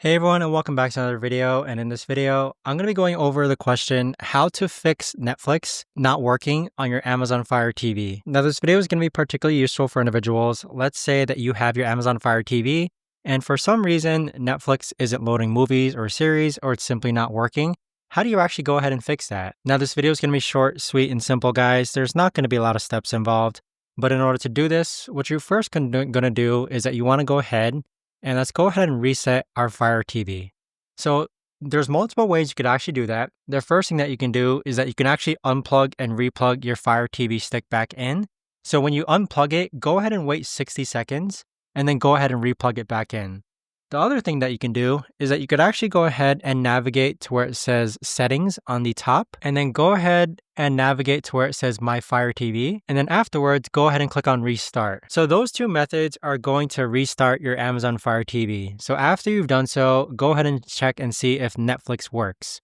Hey everyone, and welcome back to another video. And in this video, I'm going to be going over the question how to fix Netflix not working on your Amazon Fire TV. Now, this video is going to be particularly useful for individuals. Let's say that you have your Amazon Fire TV, and for some reason, Netflix isn't loading movies or series, or it's simply not working. How do you actually go ahead and fix that? Now, this video is going to be short, sweet, and simple, guys. There's not going to be a lot of steps involved. But in order to do this, what you're first going to do is that you want to go ahead and let's go ahead and reset our Fire TV. So there's multiple ways you could actually do that. The first thing that you can do is that you can actually unplug and replug your Fire TV stick back in. So when you unplug it, go ahead and wait 60 seconds and then go ahead and replug it back in. The other thing that you can do is that you could actually go ahead and navigate to where it says settings on the top, and then go ahead and navigate to where it says My Fire TV. And then afterwards, go ahead and click on restart. So those two methods are going to restart your Amazon Fire TV. So after you've done so, go ahead and check and see if Netflix works.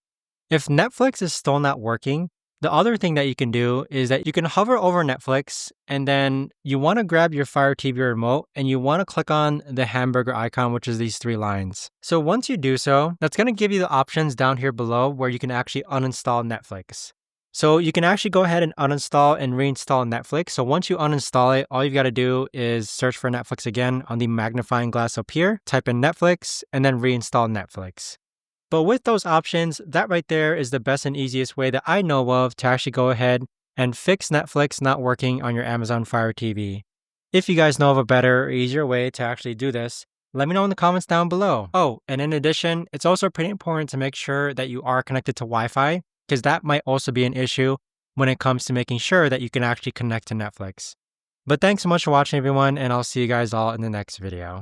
If Netflix is still not working, the other thing that you can do is that you can hover over Netflix and then you want to grab your Fire TV remote and you want to click on the hamburger icon, which is these three lines. So once you do so, that's going to give you the options down here below where you can actually uninstall Netflix. So you can actually go ahead and uninstall and reinstall Netflix. So once you uninstall it, all you've got to do is search for Netflix again on the magnifying glass up here, type in Netflix, and then reinstall Netflix. But with those options, that right there is the best and easiest way that I know of to actually go ahead and fix Netflix not working on your Amazon Fire TV. If you guys know of a better or easier way to actually do this, let me know in the comments down below. Oh, and in addition, it's also pretty important to make sure that you are connected to Wi-Fi, because that might also be an issue when it comes to making sure that you can actually connect to Netflix. But thanks so much for watching, everyone, and I'll see you guys all in the next video.